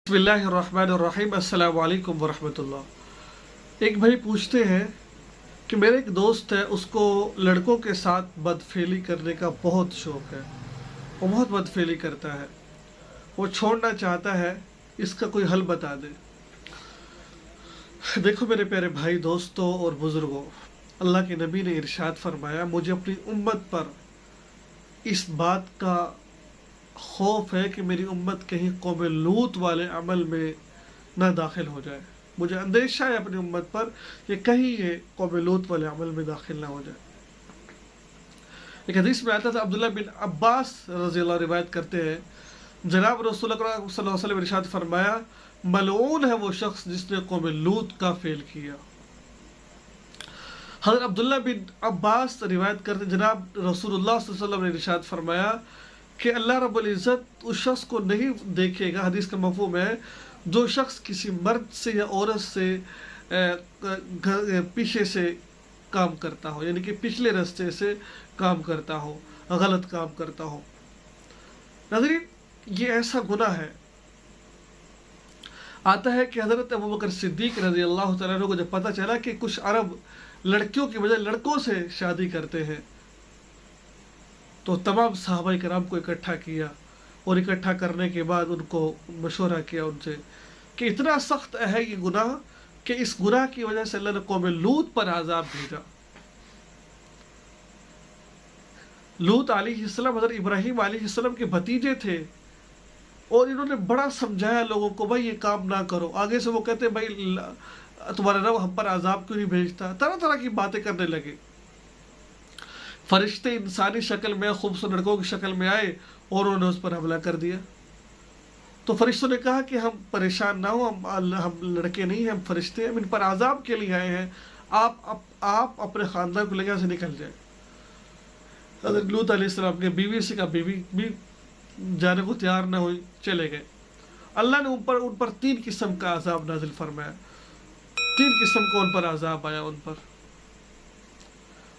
बिस्मिल्लाहिर्रहमानिर्रहीम अस्सलाम वालेकुम वरहमतुल्लाह। एक भाई पूछते हैं कि मेरे एक दोस्त है, उसको लड़कों के साथ बदफेली करने का बहुत शौक़ है। वो बहुत बदफेली करता है, वो छोड़ना चाहता है, इसका कोई हल बता दे। देखो मेरे प्यारे भाई, दोस्तों और बुज़ुर्गों, अल्लाह के नबी ने इरशाद फरमाया, मुझे अपनी उम्मत पर इस बात का खौफ है कि मेरी उम्मत कहीं कौम लूत वाले अमल में ना दाखिल हो जाए। मुझे अंदेशा है अपनी उम्मत पर कि कहीं ये कौम लूत वाले अमल में दाखिल ना हो जाए। एक हदीस में आता था, अब्दुल्लाह बिन अब्बास रज़ी अल्लाह रिवायत करते हैं, जनाब रसूल अकरम सल्लल्लाहु अलैहि वसल्लम ने इरशाद फरमाया, मलऊन है वो शख्स जिसने कौम लूत का फेल किया। हज़रत अब्दुल्लाह बिन अब्बास रिवायत करते, जनाब रसूलुल्लाह सल्लल्लाहु अलैहि वसल्लम ने इरशाद फरमाया कि अल्लाह रब्बुल इज़्ज़त उस शख्स को नहीं देखेगा, हदीस का मफ़हूम है, जो शख्स किसी मर्द से या औरत से पीछे से काम करता हो, यानी कि पिछले रास्ते से काम करता हो, गलत काम करता हो। नाज़रीन, ये ऐसा गुनाह है। आता है कि हज़रत अबू बकर सिद्दीक़ रज़ी अल्लाह तआला अन्हु को जब पता चला कि कुछ अरब लड़कियों की बजाय लड़कों से शादी करते हैं, तो तमाम सहाबा किराम को इकट्ठा किया और इकट्ठा करने के बाद उनको मशवरा किया उनसे कि इतना सख्त है ये गुनाह कि इस गुनाह की वजह से अल्लाह ने कौम लूत पर आज़ाब भेजा। लूत अलैहिस्सलाम हज़रत इब्राहीम अलैहिस्सलाम के भतीजे थे और इन्होंने बड़ा समझाया लोगों को, भाई ये काम ना करो। आगे से वो कहते, भाई तुम्हारा रब हम पर आज़ाब क्यों नहीं भेजता। तरह तरह की बातें करने लगे। फरिश्ते इंसानी शक्ल में, खूबसूरत लड़कों की शक्ल में आए और उन्होंने उस पर हमला कर दिया। तो फरिश्तों ने कहा कि हम परेशान ना हो, हम लड़के नहीं हैं, हम फरिश्ते हैं, हम इन पर आज़ाब के लिए आए हैं, आप अपने ख़ानदान को लेकर से निकल जाए। हज़रत लूत अलैहिस्सलाम ने बीवी से कहा, बीवी भी जाने को तैयार ना हुई, चले गए। अल्लाह ने उन पर 3 किस्म का आज़ाब नाजिल फरमाया। 3 किस्म का उन पर आज़ाब आया उन पर,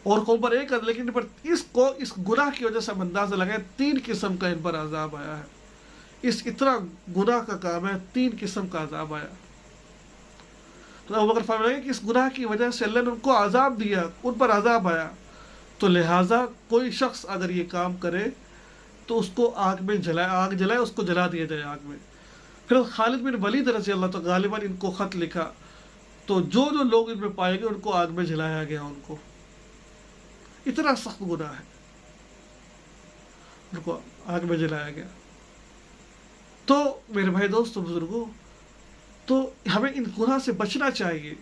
और कौन पर एक, लेकिन इन पर इस गुनाह की वजह से हम अंदाजा लगाए 3 किस्म का इन पर आज़ाब आया है। इस इतना गुनाह का काम है, 3 किस्म का आज़ाब आया। तो अबू बकर फरमाया कि इस गुनाह की वजह से अल्लाह ने उनको आज़ाब दिया, उन पर आज़ाब आया, तो लिहाजा कोई शख्स अगर ये काम करे तो उसको आग जलाए, उसको जला दिया जाए आग में। फिर खालिद बिन वलीद रज़ी अल्लाह तो गालिबन इनको ख़त लिखा, तो जो जो लोग इनमें पाए गए उनको आग में जलाया गया। उनको इतना सख्त गुनाह है, उनको आग में जलाया गया। तो मेरे भाई, दोस्तों, बुजुर्गों, तो हमें इन गुनाह से बचना चाहिए।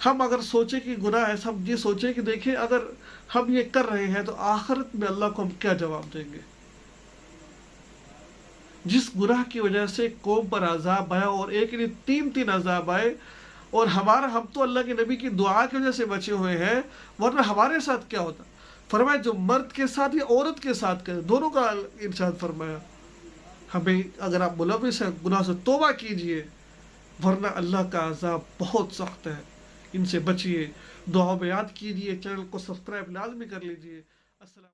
हम अगर सोचें कि गुनाह है, हम ये सोचें कि देखें अगर हम ये कर रहे हैं तो आखिरत में अल्लाह को हम क्या जवाब देंगे। जिस गुनाह की वजह से कौम पर आज़ाब आया, और एक नहीं 3 आज़ाब आए, और हम तो अल्लाह के नबी की दुआ की वजह से बचे हुए हैं, वरना हमारे साथ क्या होता। फरमाया जो मर्द के साथ या औरत के साथ करे, दोनों का इरशाद फरमाया। हमें अगर आप मुलविस हैं गुनाह से तौबा कीजिए, वरना अल्लाह का अज़ाब बहुत सख्त है। इनसे बचिए, दुआ में याद कीजिए, चैनल को सब्सक्राइब लाजमी कर लीजिए। अस्सलाम।